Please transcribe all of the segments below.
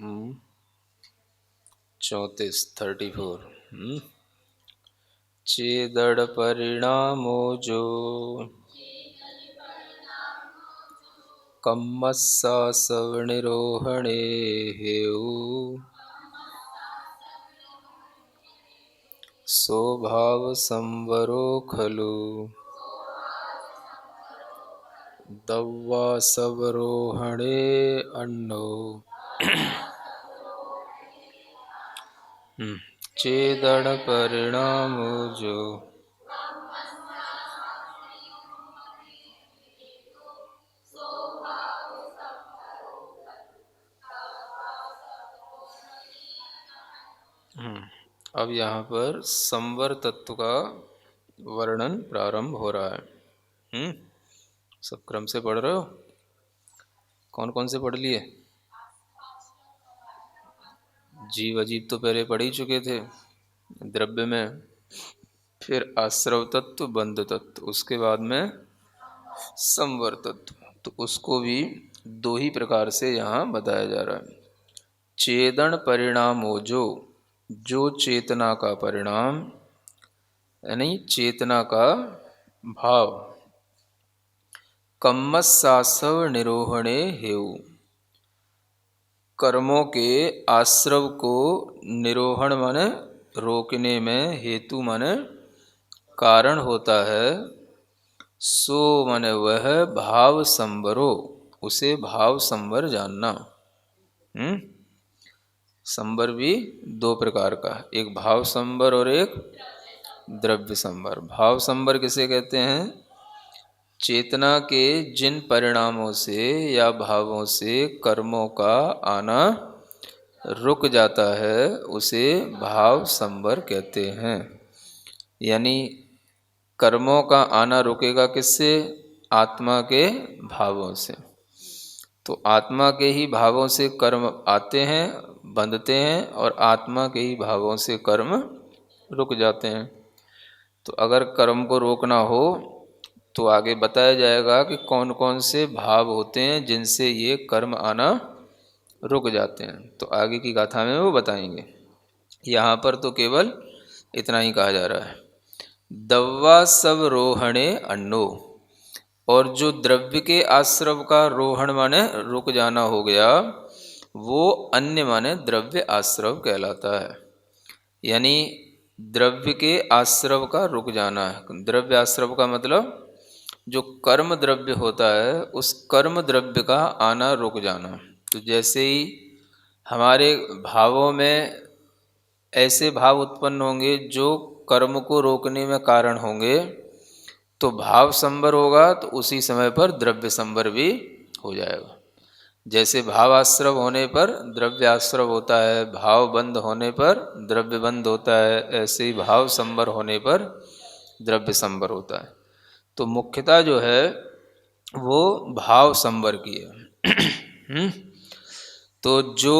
हम्म, 34 चेदड़ परिणामो जो कम्मस्सा सवनिरोहणे हेउ स्वभाव संवरो खलु दव्वा सवरोहणे अन्नो चेदड़ परिणामो जो अब यहाँ पर संवर तत्व का वर्णन प्रारंभ हो रहा है। सब क्रम से पढ़ रहे हो? कौन कौन से पढ़ लिए? जीव अजीब तो पहले पढ़ ही चुके थे द्रव्य में, फिर आश्रव तत्व, बंध तत्व, उसके बाद में संवर तत्व। तो उसको भी दो ही प्रकार से यहाँ बताया जा रहा है। चेदन परिणाम हो जो चेतना का परिणाम यानी चेतना का भाव कम्मस्सासव निरोहणे हेउ कर्मों के आश्रव को निरोहण माने रोकने में, हेतु माने कारण होता है। सो माने वह भाव संवरो, उसे भाव संवर जानना। संवर भी दो प्रकार का, एक भाव संवर और एक द्रव्य संवर। भाव संवर किसे कहते हैं? चेतना के जिन परिणामों से या भावों से कर्मों का आना रुक जाता है उसे भाव संवर कहते हैं। यानी कर्मों का आना रुकेगा किससे? आत्मा के भावों से। तो आत्मा के ही भावों से कर्म आते हैं, बंधते हैं, और आत्मा के ही भावों से कर्म रुक जाते हैं। तो अगर कर्म को रोकना हो तो आगे बताया जाएगा कि कौन कौन से भाव होते हैं जिनसे ये कर्म आना रुक जाते हैं। तो आगे की गाथा में वो बताएंगे। यहाँ पर तो केवल इतना ही कहा जा रहा है। दव्वा सब रोहणे अन्नो, और जो द्रव्य के आश्रव का रोहण माने रुक जाना हो गया, वो अन्य माने द्रव्य आश्रव कहलाता है। यानी द्रव्य के आश्रव का रुक जाना है। द्रव्य आश्रव का मतलब जो कर्म द्रव्य होता है उस कर्म द्रव्य का आना रुक जाना। तो जैसे ही हमारे भावों में ऐसे भाव उत्पन्न होंगे जो कर्म को रोकने में कारण होंगे, तो भाव संवर होगा तो उसी समय पर द्रव्य संवर भी हो जाएगा। जैसे भाव आश्रव होने पर द्रव्य आश्रव होता है, भाव बंद होने पर द्रव्य बंद होता है, ऐसे ही भाव संवर होने पर द्रव्य संवर होता है। तो मुख्यता जो है वो भाव संवर की है। तो जो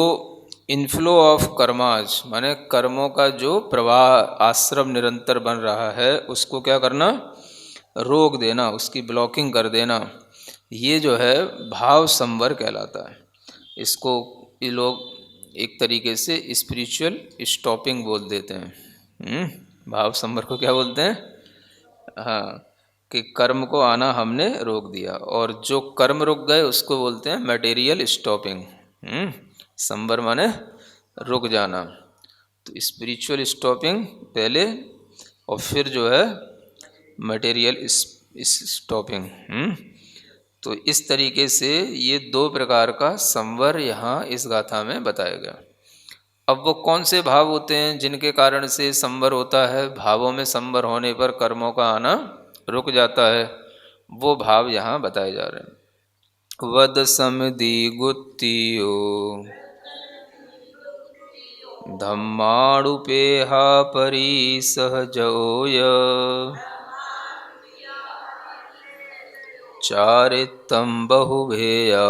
इनफ्लो ऑफ कर्माज माने कर्मों का जो प्रवाह आश्रम निरंतर बन रहा है उसको क्या करना? रोक देना, उसकी ब्लॉकिंग कर देना। ये जो है भाव संवर कहलाता है। इसको ये लोग एक तरीके से स्पिरिचुअल स्टॉपिंग बोल देते हैं। भाव संवर को क्या बोलते हैं? हाँ, कि कर्म को आना हमने रोक दिया, और जो कर्म रुक गए उसको बोलते हैं मटेरियल स्टॉपिंग। संवर माने रुक जाना। तो स्पिरिचुअल स्टॉपिंग पहले और फिर जो है मटेरियल स्टॉपिंग। तो इस तरीके से ये दो प्रकार का संवर यहाँ इस गाथा में बताया गया। अब वो कौन से भाव होते हैं जिनके कारण से संवर होता है? भावों में संवर होने पर कर्मों का आना रुक जाता है, वो भाव यहाँ बताए जा रहे हैं। वद समदि गुत्तियो धम्माणुपेहा परि सहजोय चारित्तम बहुभेया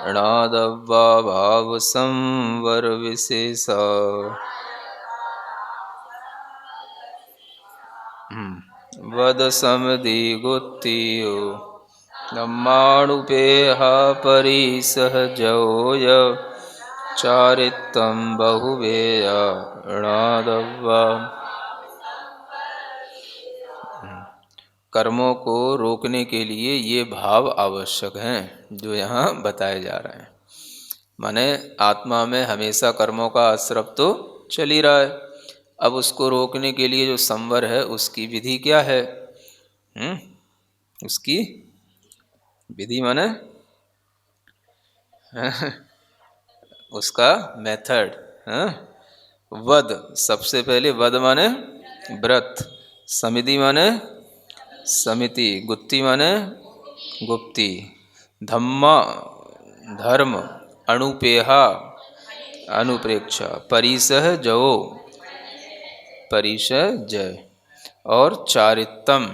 णादव्वा भाव संवर विशेषा। वद समदि गुत्तियो ब्रह्माणुपेह परिसहजोय चारित्तं बहुवेय णादव्वा। कर्मों को रोकने के लिए ये भाव आवश्यक हैं जो यहाँ बताए जा रहे हैं। माने आत्मा में हमेशा कर्मों का आश्रव तो चल ही रहा है। अब उसको रोकने के लिए जो संवर है उसकी विधि क्या है? उसकी विधि माने उसका मेथड। वद, सबसे पहले वद माने व्रत, समिति माने समिति, गुत्ती माने गुप्ती, धम्मा धर्म, अणुपेहा अनुप्रेक्षा, परिसह जयो परिसह जय, और चारित्तम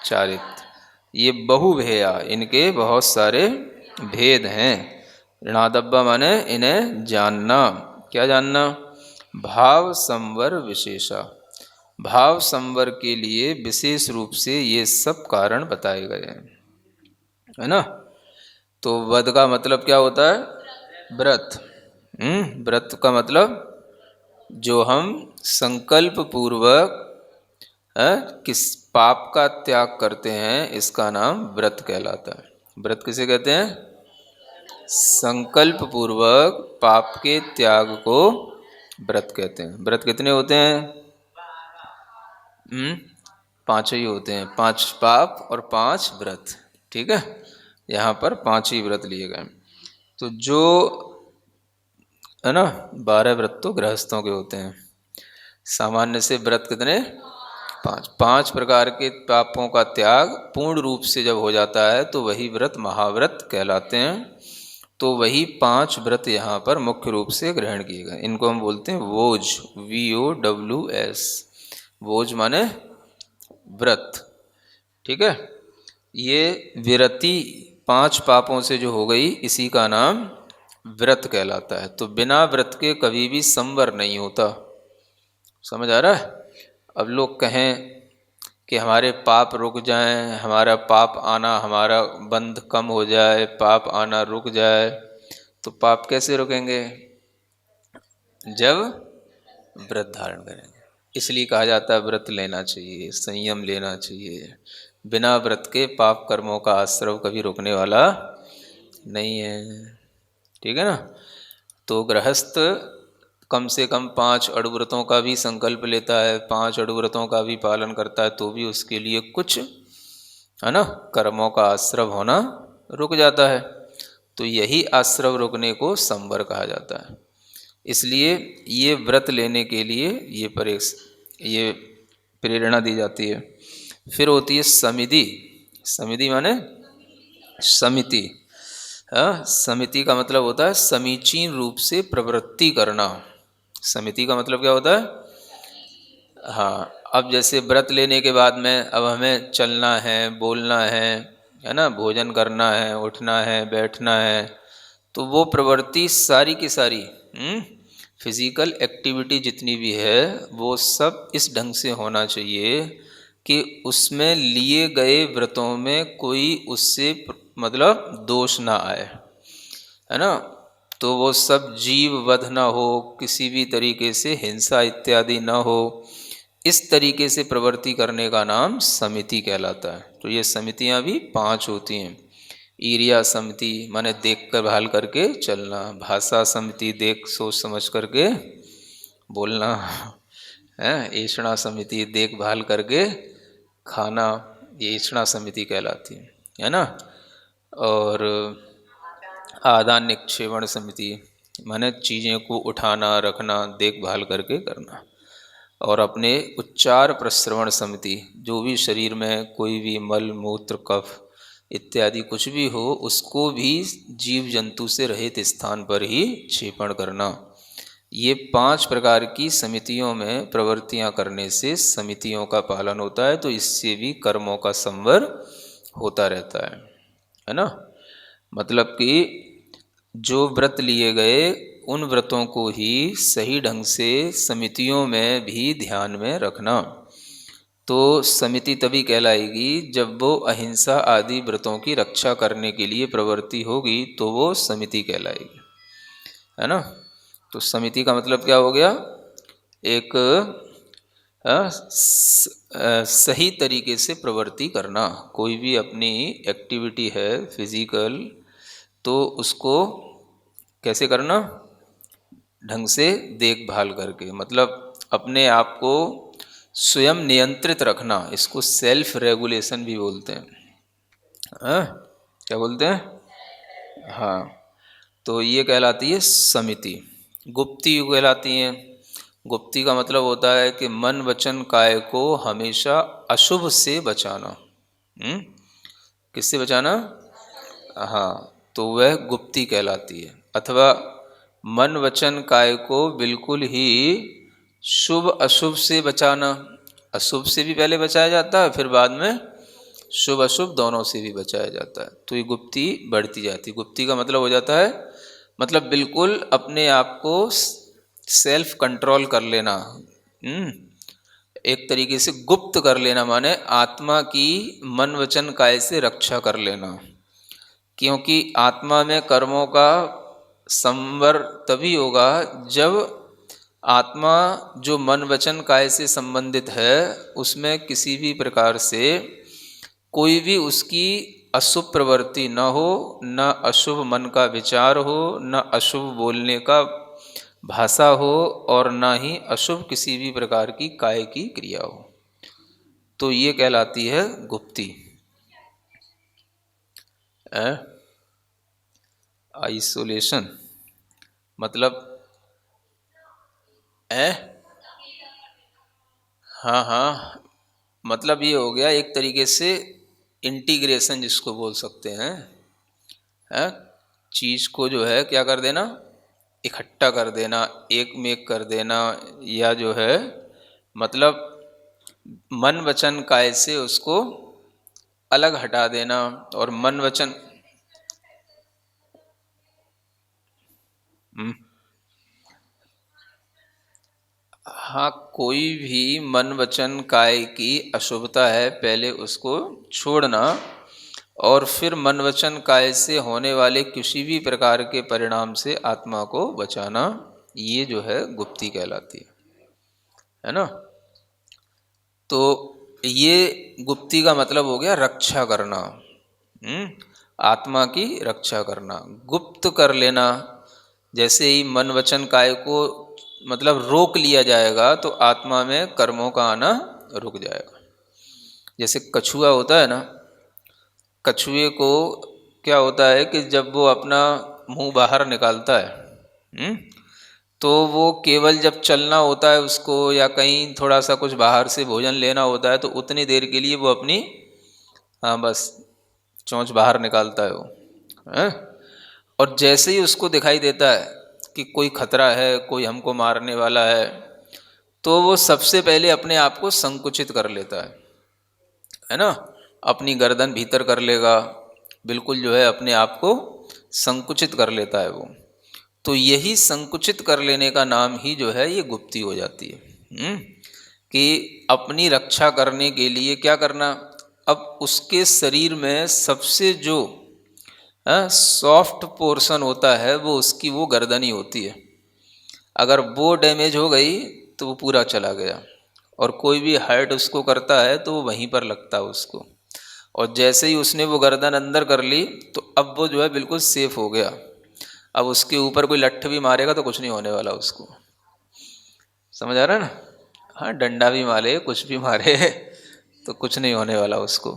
चारित्र। ये बहुभेया, इनके बहुत सारे भेद हैं। ऋणादब्बा माने इन्हें जानना। क्या जानना? भाव संवर विशेषा, भाव संवर के लिए विशेष रूप से ये सब कारण बताए गए हैं, है ना। तो वद का मतलब क्या होता है? व्रत। व्रत का मतलब जो हम संकल्प पूर्वक किस पाप का त्याग करते हैं, इसका नाम व्रत कहलाता है। व्रत किसे कहते हैं? संकल्प पूर्वक पाप के त्याग को व्रत कहते हैं। व्रत कितने होते हैं? 5 ही होते हैं, 5 पाप और 5 व्रत। ठीक है, यहाँ पर 5 ही व्रत लिए गए। तो जो है ना, 12 व्रत तो गृहस्थों के होते हैं। सामान्य से व्रत कितने? 5। 5 प्रकार के पापों का त्याग पूर्ण रूप से जब हो जाता है तो वही व्रत महाव्रत कहलाते हैं। तो वही 5 व्रत यहाँ पर मुख्य रूप से ग्रहण किए गए। इनको हम बोलते हैं वोज, VOWS। वोज माने व्रत। ठीक है, ये विरति 5 पापों से जो हो गई, इसी का नाम व्रत कहलाता है। तो बिना व्रत के कभी भी संवर नहीं होता। समझ आ रहा है? अब लोग कहें कि हमारे पाप रुक जाएं, हमारा पाप आना, हमारा बंध कम हो जाए, पाप आना रुक जाए, तो पाप कैसे रुकेंगे? जब व्रत धारण करेंगे। इसलिए कहा जाता है व्रत लेना चाहिए, संयम लेना चाहिए। बिना व्रत के पाप कर्मों का आश्रव कभी रुकने वाला नहीं है। ठीक है ना। तो गृहस्थ कम से कम 5 अड़ुव्रतों का भी संकल्प लेता है, 5 अड़ुव्रतों का भी पालन करता है, तो भी उसके लिए कुछ, है ना, कर्मों का आश्रव होना रुक जाता है। तो यही आश्रव रुकने को संवर कहा जाता है। इसलिए ये व्रत लेने के लिए ये प्रेरणा दी जाती है। फिर होती है समिति। समिति माने समिति। समिति का मतलब होता है समीचीन रूप से प्रवृत्ति करना। समिति का मतलब क्या होता है? हाँ, अब जैसे व्रत लेने के बाद में अब हमें चलना है, बोलना है ना, भोजन करना है, उठना है, बैठना है, तो वो प्रवृत्ति सारी की सारी फिजिकल एक्टिविटी जितनी भी है वो सब इस ढंग से होना चाहिए कि उसमें लिए गए व्रतों में कोई उससे मतलब दोष ना आए, है ना। तो वो सब जीव वध ना हो, किसी भी तरीके से हिंसा इत्यादि ना हो, इस तरीके से प्रवृत्ति करने का नाम समिति कहलाता है। तो ये समितियां भी 5 होती हैं। ईरिया समिति माने देख कर भाल करके चलना, भाषा समिति देख सोच समझ करके बोलना, है। ऐषणा समिति देखभाल करके खाना, ये ऐषणा समिति कहलाती है ना। और आदान निक्षेपण समिति माने चीज़ें को उठाना रखना देखभाल करके करना। और अपने उच्चार प्रश्रवण समिति, जो भी शरीर में कोई भी मल मूत्र कफ इत्यादि कुछ भी हो उसको भी जीव जंतु से रहित स्थान पर ही क्षेपण करना। ये 5 प्रकार की समितियों में प्रवृत्तियां करने से समितियों का पालन होता है। तो इससे भी कर्मों का संवर होता रहता है ना। मतलब कि जो व्रत लिए गए उन व्रतों को ही सही ढंग से समितियों में भी ध्यान में रखना। तो समिति तभी कहलाएगी जब वो अहिंसा आदि व्रतों की रक्षा करने के लिए प्रवृत्ति होगी, तो वो समिति कहलाएगी, है ना। तो समिति का मतलब क्या हो गया? एक सही तरीके से प्रवृत्ति करना। कोई भी अपनी एक्टिविटी है फिजिकल, तो उसको कैसे करना? ढंग से देखभाल करके, मतलब अपने आप को स्वयं नियंत्रित रखना। इसको सेल्फ रेगुलेशन भी बोलते हैं। हाँ, क्या बोलते हैं? हाँ, तो ये कहलाती है समिति। गुप्ती कहलाती हैं। गुप्ती का मतलब होता है कि मन वचन काय को हमेशा अशुभ से बचाना। किससे बचाना? हाँ, तो वह गुप्ती कहलाती है। अथवा मन वचन काय को बिल्कुल ही शुभ अशुभ से बचाना। अशुभ से भी पहले बचाया जाता है, फिर बाद में शुभ अशुभ दोनों से भी बचाया जाता है। तो ये गुप्ती बढ़ती जाती है। गुप्ती का मतलब हो जाता है, मतलब बिल्कुल अपने आप को सेल्फ कंट्रोल कर लेना। एक तरीके से गुप्त कर लेना, माने आत्मा की मन वचन काय से रक्षा कर लेना। क्योंकि आत्मा में कर्मों का संवर तभी होगा जब आत्मा जो मन वचन काय से संबंधित है उसमें किसी भी प्रकार से कोई भी उसकी अशुभ प्रवृत्ति न हो, न अशुभ मन का विचार हो, न अशुभ बोलने का भाषा हो, और न ही अशुभ किसी भी प्रकार की काय की क्रिया हो। तो ये कहलाती है गुप्ती। आइसोलेशन मतलब हाँ हाँ, मतलब ये हो गया एक तरीके से इंटीग्रेशन जिसको बोल सकते हैं। चीज़ को जो है क्या कर देना? इकट्ठा कर देना, एक में एक कर देना, या जो है मतलब मन वचन काय से उसको अलग हटा देना। और मन वचन हाँ, कोई भी मन वचन काय की अशुभता है पहले उसको छोड़ना, और फिर मन वचन काय से होने वाले किसी भी प्रकार के परिणाम से आत्मा को बचाना। ये जो है गुप्ती कहलाती है ना। तो ये गुप्ती का मतलब हो गया रक्षा करना। आत्मा की रक्षा करना, गुप्त कर लेना। जैसे ही मन वचन काय को मतलब रोक लिया जाएगा तो आत्मा में कर्मों का आना रुक जाएगा। जैसे कछुआ होता है ना, कछुए को क्या होता है कि जब वो अपना मुंह बाहर निकालता है, तो वो केवल जब चलना होता है उसको, या कहीं थोड़ा सा कुछ बाहर से भोजन लेना होता है, तो उतनी देर के लिए वो अपनी हाँ बस चोंच बाहर निकालता है वो है? और जैसे ही उसको दिखाई देता है कि कोई खतरा है, कोई हमको मारने वाला है, तो वो सबसे पहले अपने आप को संकुचित कर लेता है ना। अपनी गर्दन भीतर कर लेगा, बिल्कुल जो है अपने आप को संकुचित कर लेता है वो। तो यही संकुचित कर लेने का नाम ही जो है ये गुप्ती हो जाती है। कि अपनी रक्षा करने के लिए क्या करना? अब उसके शरीर में सबसे जो सॉफ्ट पोर्शन होता है वो उसकी वो गर्दन ही होती है। अगर वो डैमेज हो गई तो वो पूरा चला गया। और कोई भी हर्ट उसको करता है तो वो वहीं पर लगता है उसको। और जैसे ही उसने वो गर्दन अंदर कर ली तो अब वो जो है बिल्कुल सेफ हो गया। अब उसके ऊपर कोई लठ भी मारेगा तो कुछ नहीं होने वाला उसको। समझ आ रहा है ना? हाँ, डंडा भी मारे, कुछ भी मारे तो कुछ नहीं होने वाला उसको।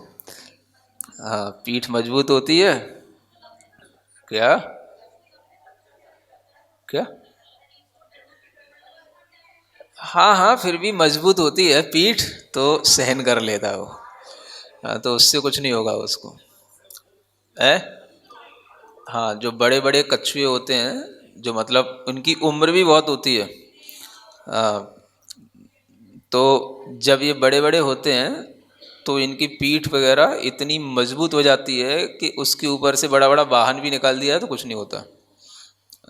हाँ, पीठ मजबूत होती है। क्या क्या? हाँ हाँ, फिर भी मजबूत होती है पीठ, तो सहन कर लेता है वो। हाँ, तो उससे कुछ नहीं होगा उसको। है? हाँ, जो बड़े बड़े कछुए होते हैं, जो मतलब उनकी उम्र भी बहुत होती है। तो जब ये बड़े बड़े होते हैं तो इनकी पीठ वगैरह इतनी मजबूत हो जाती है कि उसके ऊपर से बड़ा बड़ा वाहन भी निकाल दिया है तो कुछ नहीं होता।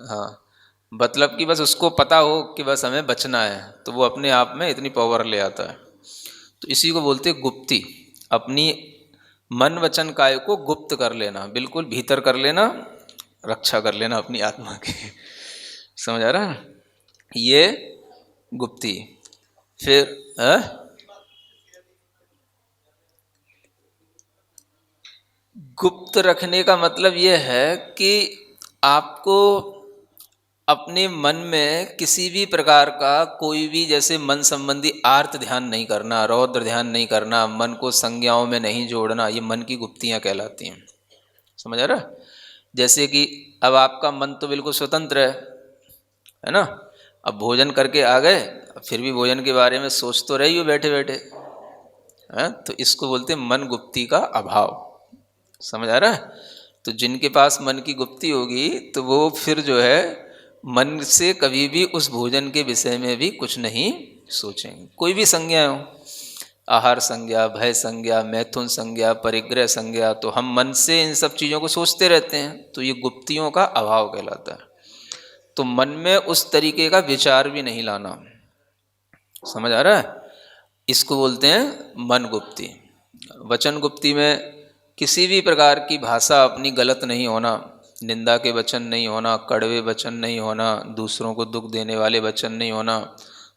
हाँ, मतलब कि बस उसको पता हो कि बस हमें बचना है, तो वो अपने आप में इतनी पावर ले आता है। तो इसी को बोलते गुप्ती। अपनी मन वचन काय को गुप्त कर लेना, बिल्कुल भीतर कर लेना, रक्षा कर लेना अपनी आत्मा की। समझ आ रहा है? ये गुप्ती। फिर गुप्त रखने का मतलब ये है कि आपको अपने मन में किसी भी प्रकार का कोई भी, जैसे मन संबंधी आर्त ध्यान नहीं करना, रौद्र ध्यान नहीं करना, मन को संज्ञाओं में नहीं जोड़ना, ये मन की गुप्तियां कहलाती हैं। समझ आ रहा? जैसे कि अब आपका मन तो बिल्कुल स्वतंत्र है ना? अब भोजन करके आ गए, फिर भी भोजन के बारे में सोच तो रही हो बैठे बैठे, है? तो इसको बोलते हैं मन गुप्ती का अभाव। समझ आ रहा है? तो जिनके पास मन की गुप्ती होगी तो वो फिर जो है मन से कभी भी उस भोजन के विषय में भी कुछ नहीं सोचेंगे। कोई भी संज्ञा हो, आहार संज्ञा, भय संज्ञा, मैथुन संज्ञा, परिग्रह संज्ञा, तो हम मन से इन सब चीज़ों को सोचते रहते हैं, तो ये गुप्तियों का अभाव कहलाता है। तो मन में उस तरीके का विचार भी नहीं लाना। समझ आ रहा है? इसको बोलते हैं मन गुप्ती। वचन गुप्ती में किसी भी प्रकार की भाषा अपनी गलत नहीं होना, निंदा के वचन नहीं होना, कड़वे वचन नहीं होना, दूसरों को दुख देने वाले वचन नहीं होना,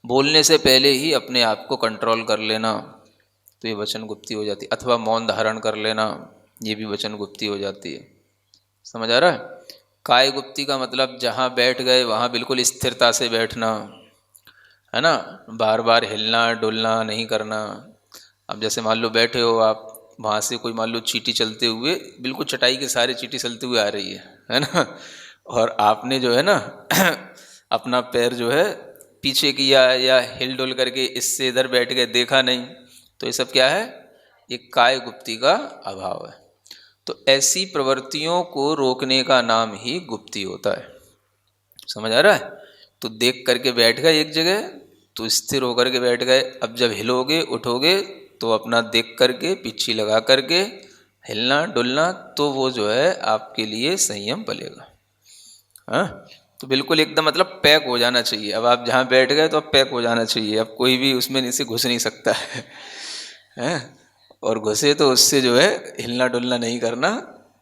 बोलने से पहले ही अपने आप को कंट्रोल कर लेना, तो ये वचन गुप्ती हो जाती है। अथवा मौन धारण कर लेना, ये भी वचन गुप्ती हो जाती है। समझ आ रहा है? काय गुप्ती का मतलब जहाँ बैठ गए वहाँ बिल्कुल स्थिरता से बैठना, है ना? बार बार हिलना डुलना नहीं करना। अब जैसे मान लो बैठे हो आप, वहाँ से कोई मान लो चींटी चलते हुए, बिल्कुल चटाई के सारे चींटी चलते हुए आ रही है ना? और आपने जो है ना अपना पैर जो है पीछे किया या हिल डुल करके इससे इधर बैठ गए, देखा नहीं, तो ये सब क्या है? ये काय गुप्ती का अभाव है। तो ऐसी प्रवृत्तियों को रोकने का नाम ही गुप्ती होता है। समझ आ रहा है? तो देख करके बैठ गए एक जगह, तो स्थिर होकर के बैठ गए। अब जब हिलोगे उठोगे तो अपना देख करके पीछे लगा करके हिलना डुलना, तो वो जो है आपके लिए संयम पलेगा। हाँ, तो बिल्कुल एकदम मतलब पैक हो जाना चाहिए। अब आप जहाँ बैठ गए तो अब पैक हो जाना चाहिए, अब कोई भी उसमें नीचे घुस नहीं सकता है, हैं? और घुसे तो उससे जो है हिलना डुलना नहीं करना।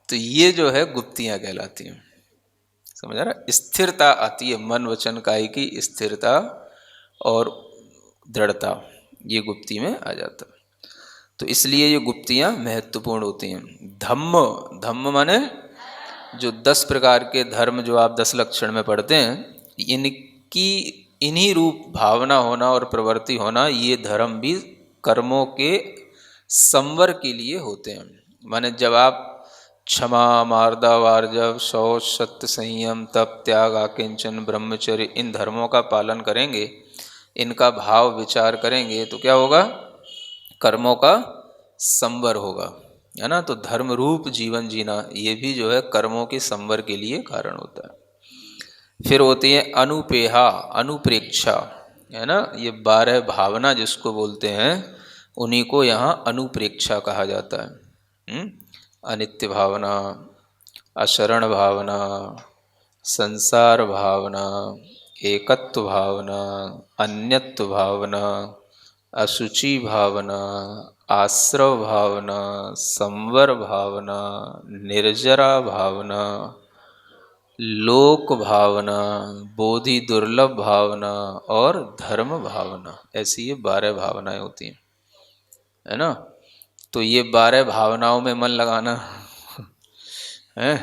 तो ये जो है गुप्तियाँ कहलाती हैं। समझ आ रहा? स्थिरता आती है, मन वचन काय की स्थिरता और दृढ़ता, ये गुप्ती में आ जाता है। तो इसलिए ये गुप्तियाँ महत्वपूर्ण होती हैं। धम्म, धम्म माने जो 10 प्रकार के धर्म जो आप 10 लक्षण में पढ़ते हैं, इनकी इन्हीं रूप भावना होना और प्रवृत्ति होना, ये धर्म भी कर्मों के संवर के लिए होते हैं। माने जब आप क्षमा, मार्दा, वार्जव, शौच, सत्य, संयम, तप, त्याग, आकिंचन, ब्रह्मचर्य, इन धर्मों का पालन करेंगे, इनका भाव विचार करेंगे, तो क्या होगा? कर्मों का संवर होगा, है ना? तो धर्म रूप जीवन जीना, ये भी जो है कर्मों के संवर के लिए कारण होता है। फिर होती है अनुपेहा, अनुप्रेक्षा, है ना? ये 12 भावना जिसको बोलते हैं, उन्हीं को यहाँ अनुप्रेक्षा कहा जाता है। अनित्य भावना, अशरण भावना, संसार भावना, एकत्व भावना, अन्यत्व भावना, अशुचि भावना, आश्रव भावना, संवर भावना, निर्जरा भावना, लोक भावना, बोधि दुर्लभ भावना और धर्म भावना, ऐसी ये 12 भावनाएं होती हैं, है ना? तो ये 12 भावनाओं में मन लगाना है,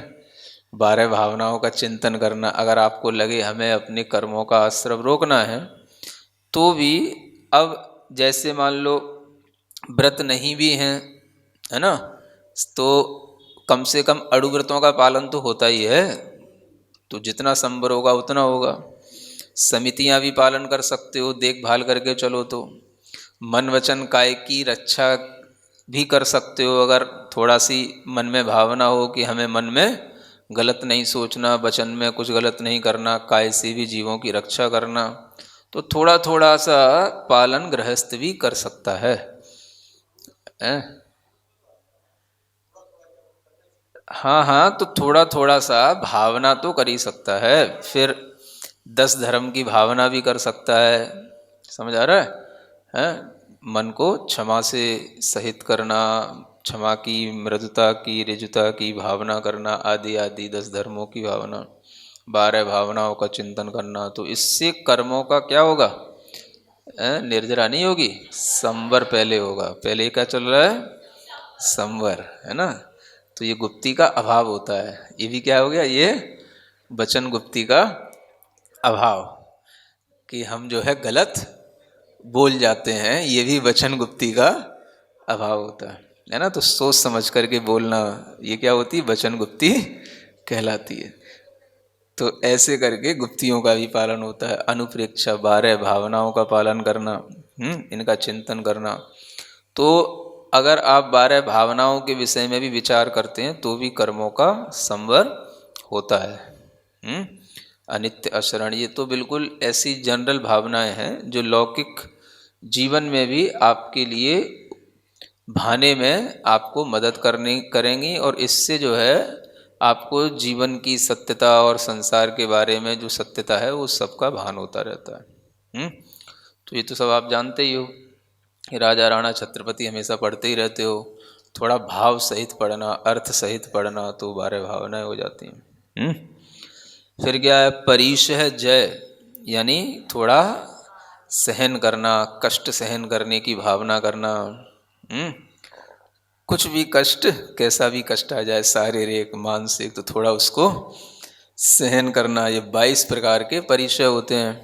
12 भावनाओं का चिंतन करना। अगर आपको लगे हमें अपने कर्मों का आश्रव रोकना है, तो भी अब जैसे मान लो व्रत नहीं भी हैं, है ना, तो कम से कम अणुव्रतों का पालन तो होता ही है, तो जितना संवर होगा उतना होगा। समितियां भी पालन कर सकते हो, देखभाल करके चलो। तो मन वचन काय की रक्षा भी कर सकते हो, अगर थोड़ा सी मन में भावना हो कि हमें मन में गलत नहीं सोचना, वचन में कुछ गलत नहीं करना, काय से भी जीवों की रक्षा करना, तो थोड़ा थोड़ा सा पालन गृहस्थ भी कर सकता है। हाँ हाँ, तो थोड़ा थोड़ा सा भावना तो कर ही सकता है। फिर 10 धर्म की भावना भी कर सकता है। समझ आ रहा है? मन को क्षमा से सहित करना, क्षमा की, मृदुता की, ऋजुता की भावना करना, आदि आदि 10 धर्मों की भावना, 12 भावनाओं का चिंतन करना। तो इससे कर्मों का क्या होगा? निर्जरा नहीं होगी, संवर पहले होगा। पहले क्या चल रहा है? संवर, है ना। तो ये गुप्ती का अभाव होता है। ये भी क्या हो गया? ये वचन गुप्ती का अभाव, कि हम जो है गलत बोल जाते हैं, ये भी वचन गुप्ती का अभाव होता है ना। तो सोच समझ करके बोलना, ये क्या होती है? वचन गुप्ती कहलाती है। तो ऐसे करके गुप्तियों का भी पालन होता है। अनुप्रेक्षा, 12 भावनाओं का पालन करना, इनका चिंतन करना। तो अगर आप 12 भावनाओं के विषय में भी विचार करते हैं तो भी कर्मों का संवर होता है। अनित्य, अशरण, ये तो बिल्कुल ऐसी जनरल भावनाएं हैं जो लौकिक जीवन में भी आपके लिए भाने में आपको मदद करेंगी, और इससे जो है आपको जीवन की सत्यता और संसार के बारे में जो सत्यता है वो सबका भान होता रहता है। तो ये तो सब आप जानते ही हो। राजा राणा छत्रपति हमेशा पढ़ते ही रहते हो। थोड़ा भाव सहित पढ़ना, अर्थ सहित पढ़ना, तो 12 भावनाएं हो जाती हैं। फिर क्या है? परीश है जय, यानी थोड़ा सहन करना, कष्ट सहन करने की भावना करना। कुछ भी कष्ट, कैसा भी कष्ट आ जाए, शारीरिक, मानसिक, तो थोड़ा उसको सहन करना। ये 22 प्रकार के परिचय होते हैं,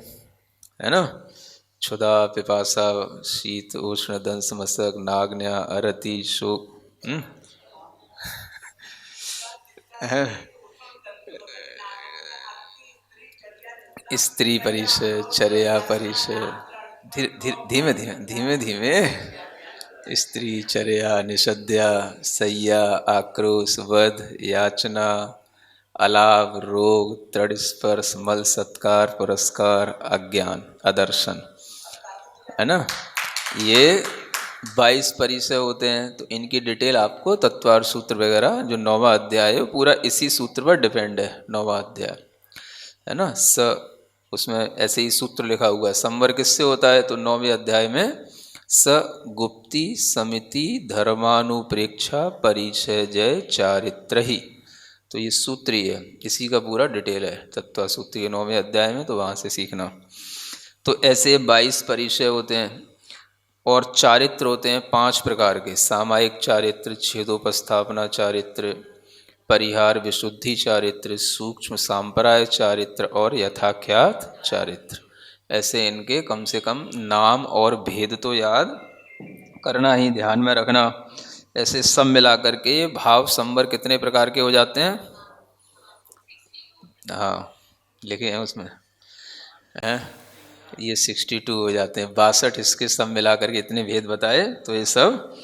है ना। क्षुधा, पिपासा, शीत, उष्ण, दंश, मशक, नाग्न्या, अरति, शोक, स्त्री परिचय, चर्या परिचय, धीमे धीमे धीमे धीमे, स्त्री, चर्या, निषद्या, सय्या, आक्रोश, वध, याचना, अलाभ, रोग, तृण स्पर्श, मल सत्कार, पुरस्कार, अज्ञान, अदर्शन, है ना। ये 22 परिचय होते हैं। तो इनकी डिटेल आपको तत्वार सूत्र वगैरह, जो 9वां अध्याय है, पूरा इसी सूत्र पर डिपेंड है। 9वां अध्याय, है ना। उसमें ऐसे ही सूत्र लिखा हुआ है। संवर किससे होता है? तो 9वें अध्याय में स गुप्ति समिति धर्मानुप्रेक्षा परिचय जय चारित्र ही। तो ये सूत्र ही है, इसी का पूरा डिटेल है तत्व सूत्र के 9वें अध्याय में, तो वहाँ से सीखना। तो ऐसे 22 परिचय होते हैं। और चारित्र होते हैं 5 प्रकार के: सामायिक चारित्र, छेदोपस्थापना चारित्र, परिहार विशुद्धि चारित्र, सूक्ष्म सांप्राय चारित्र और यथाख्यात चारित्र। ऐसे इनके कम से कम नाम और भेद तो याद करना ही, ध्यान में रखना। ऐसे सब मिला करके भाव संवर कितने प्रकार के हो जाते हैं? हाँ, लिखे हैं उसमें, हैं ये 62 हो जाते हैं। 62 इसके सब मिला करके इतने भेद बताए, तो ये सब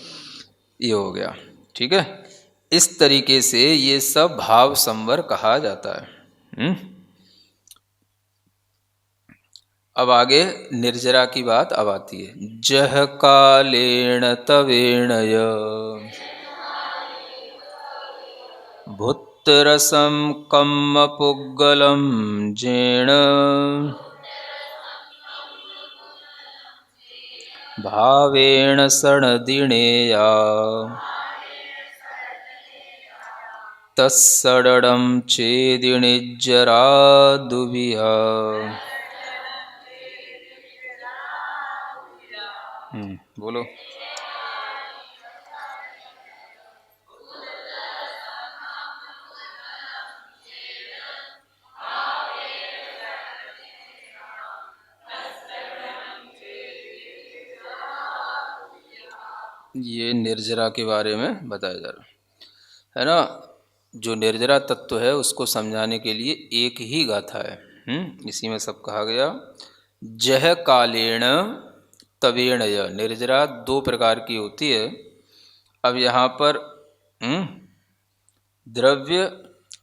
ये हो गया। ठीक है, इस तरीके से ये सब भाव संवर कहा जाता है। अब आगे निर्जरा की बात अब आती है। जह कालेण तवेणय भुत्तरसम कम्म पुग्गलम जेण भावेण सणदिणेया तत्सडम चेदिनिज्जरा दुविहा। बोलो। ये निर्जरा के बारे में बताया जा रहा है ना। जो निर्जरा तत्व है उसको समझाने के लिए एक ही गाथा है। इसी में सब कहा गया। जह कालेण तवेणय, निर्जरा 2 प्रकार की होती है। अब यहाँ पर द्रव्य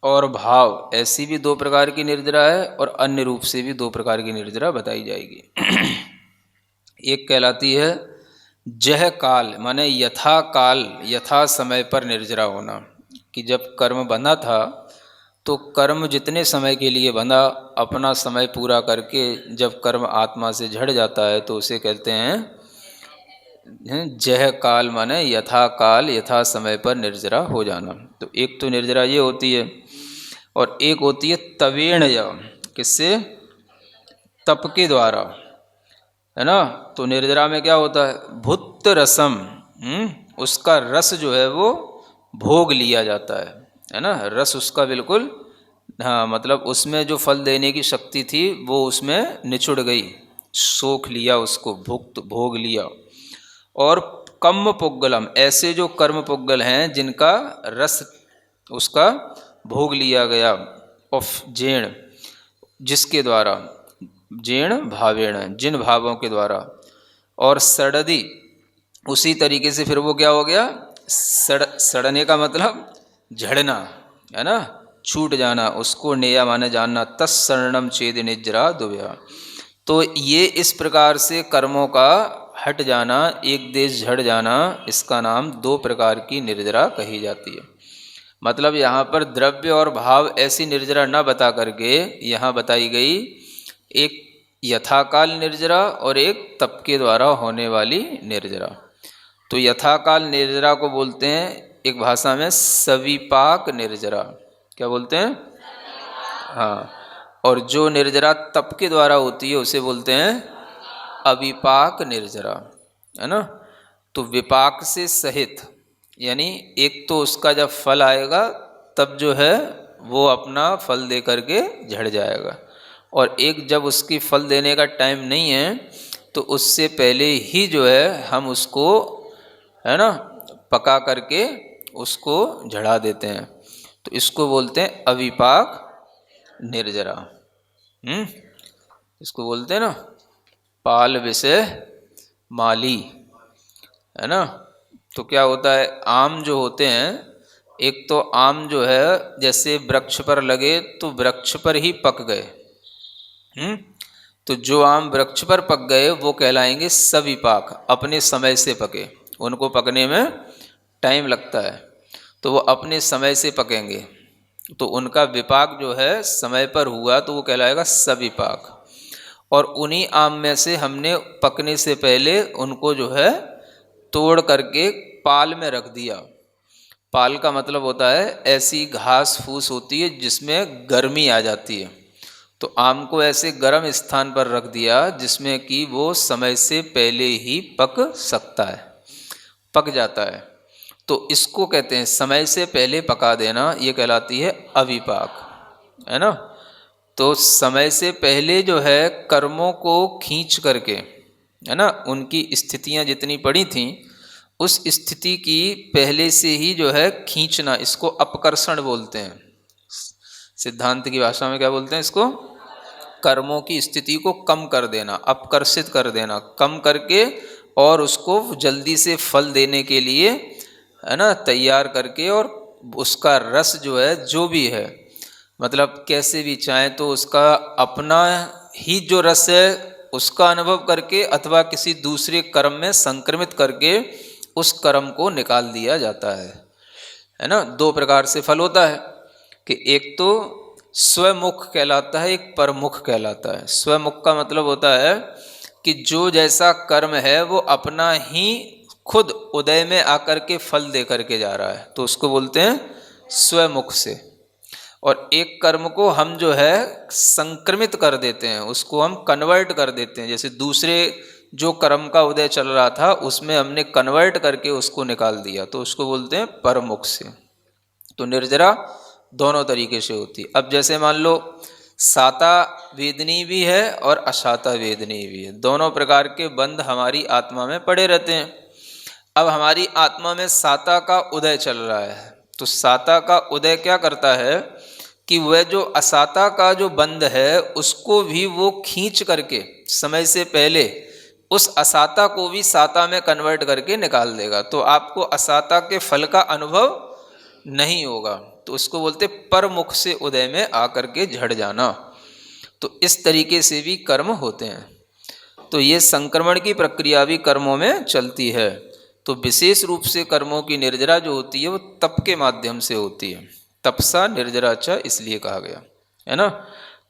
और भाव, ऐसी भी 2 प्रकार की निर्जरा है, और अन्य रूप से भी 2 प्रकार की निर्जरा बताई जाएगी। एक कहलाती है जह काल, माने यथा काल, यथा समय पर निर्जरा होना। कि जब कर्म बंधा था तो कर्म जितने समय के लिए बंधा, अपना समय पूरा करके जब कर्म आत्मा से झड़ जाता है तो उसे कहते हैं जह काल माने यथा काल यथा समय पर निर्जरा हो जाना। तो एक तो निर्जरा ये होती है, और एक होती है तवेण या, किससे? तप के द्वारा, है ना। तो निर्जरा में क्या होता है? भुत रसम, उसका रस जो है वो भोग लिया जाता है ना। रस उसका बिल्कुल, हाँ, मतलब उसमें जो फल देने की शक्ति थी वो उसमें निचुड़ गई, सोख लिया उसको, भुक्त भोग लिया। और कम्म पुग्गलम, ऐसे जो कर्म पुग्गल हैं जिनका रस उसका भोग लिया गया, ऑफ जेण, जिसके द्वारा, जेण भावेण, जिन भावों के द्वारा। और सड़दी, उसी तरीके से फिर वो क्या हो गया? सड़ने का मतलब झड़ना, है ना, छूट जाना, उसको नेया माने जानना। तत्सरणम चेद निजरा दुव्या। तो ये इस प्रकार से कर्मों का हट जाना, एक देश झड़ जाना, इसका नाम दो प्रकार की निर्जरा कही जाती है। मतलब यहाँ पर द्रव्य और भाव ऐसी निर्जरा न बता करके यहाँ बताई गई एक यथाकाल निर्जरा और एक तप के द्वारा होने वाली निर्जरा। तो यथाकाल निर्जरा को बोलते हैं एक भाषा में सविपाक निर्जरा। क्या बोलते हैं? हाँ। और जो निर्जरा तप के द्वारा होती है उसे बोलते हैं अविपाक निर्जरा, है ना। तो विपाक से सहित, यानी एक तो उसका जब फल आएगा तब जो है वो अपना फल दे करके झड़ जाएगा, और एक जब उसकी फल देने का टाइम नहीं है तो उससे पहले ही जो है हम उसको, है ना, पका करके उसको झड़ा देते हैं। तो इसको बोलते हैं अविपाक निर्जरा। इसको बोलते हैं ना पाल विषय माली, है ना। तो क्या होता है, आम जो होते हैं, एक तो आम जो है जैसे वृक्ष पर लगे तो वृक्ष पर ही पक गए, तो जो आम वृक्ष पर पक गए वो कहलाएंगे सविपाक, अपने समय से पके, उनको पकने में टाइम लगता है, तो वो अपने समय से पकेंगे, तो उनका विपाक जो है समय पर हुआ तो वो कहलाएगा सविपाक। और उन्हीं आम में से हमने पकने से पहले उनको जो है तोड़ करके पाल में रख दिया। पाल का मतलब होता है ऐसी घास फूस होती है जिसमें गर्मी आ जाती है, तो आम को ऐसे गर्म स्थान पर रख दिया जिसमें कि वो समय से पहले ही पक सकता है, पक जाता है। तो इसको कहते हैं समय से पहले पका देना, ये कहलाती है अविपाक, है ना। तो समय से पहले जो है कर्मों को खींच करके, है ना, उनकी स्थितियां जितनी पड़ी थीं उस स्थिति की पहले से ही जो है खींचना, इसको अपकर्षण बोलते हैं। सिद्धांत की भाषा में क्या बोलते हैं इसको? कर्मों की स्थिति को कम कर देना, अपकर्षित कर देना, कम करके और उसको जल्दी से फल देने के लिए, है ना, तैयार करके, और उसका रस जो है जो भी है, मतलब कैसे भी चाहे तो उसका अपना ही जो रस है उसका अनुभव करके अथवा किसी दूसरे कर्म में संक्रमित करके उस कर्म को निकाल दिया जाता है ना। दो प्रकार से फल होता है कि एक तो स्वमुख कहलाता है, एक परमुख कहलाता है। स्वमुख का मतलब होता है कि जो जैसा कर्म है वो अपना ही खुद उदय में आकर के फल दे करके जा रहा है, तो उसको बोलते हैं स्वमुख से। और एक कर्म को हम जो है संक्रमित कर देते हैं, उसको हम कन्वर्ट कर देते हैं, जैसे दूसरे जो कर्म का उदय चल रहा था उसमें हमने कन्वर्ट करके उसको निकाल दिया, तो उसको बोलते हैं परमुख से। तो निर्जरा दोनों तरीके से होती है। अब जैसे मान लो साता वेदनी भी है और असाता वेदनी भी है, दोनों प्रकार के बंध हमारी आत्मा में पड़े रहते हैं। अब हमारी आत्मा में साता का उदय चल रहा है, तो साता का उदय क्या करता है कि वह जो असाता का जो बंध है उसको भी वो खींच करके समय से पहले उस असाता को भी साता में कन्वर्ट करके निकाल देगा, तो आपको असाता के फल का अनुभव नहीं होगा, तो उसको बोलते परमुख से उदय में आकर के झड़ जाना। तो इस तरीके से भी कर्म होते हैं। तो ये संक्रमण की प्रक्रिया भी कर्मों में चलती है। तो विशेष रूप से कर्मों की निर्जरा जो होती है वो तप के माध्यम से होती है। तपसा निर्जरा च इसलिए कहा गया, है ना।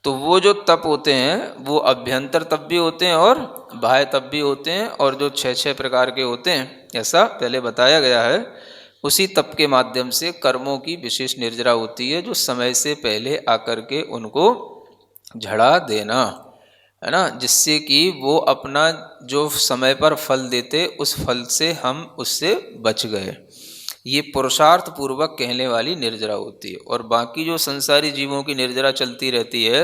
तो वो जो तप होते हैं वो अभ्यंतर तप भी होते हैं और बाह्य तप भी होते हैं, और जो 6 प्रकार के होते हैं ऐसा पहले बताया गया है। उसी तप के माध्यम से कर्मों की विशेष निर्जरा होती है, जो समय से पहले आकर के उनको झड़ा देना, है ना, जिससे कि वो अपना जो समय पर फल देते उस फल से हम उससे बच गए। ये पुरुषार्थ पूर्वक कहने वाली निर्जरा होती है। और बाकी जो संसारी जीवों की निर्जरा चलती रहती है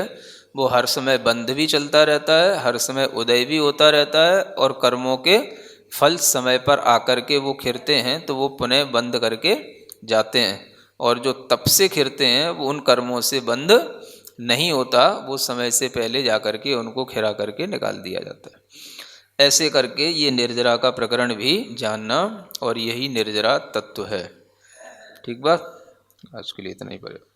वो हर समय बंध भी चलता रहता है, हर समय उदय भी होता रहता है, और कर्मों के फल समय पर आकर के वो खिरते हैं तो वो पुनः बंद करके जाते हैं। और जो तप से खिरते हैं वो उन कर्मों से बंद नहीं होता, वो समय से पहले जा करके उनको खिरा करके निकाल दिया जाता है। ऐसे करके ये निर्जरा का प्रकरण भी जानना, और यही निर्जरा तत्व है। ठीक बात, आज के लिए इतना ही पर्याप्त।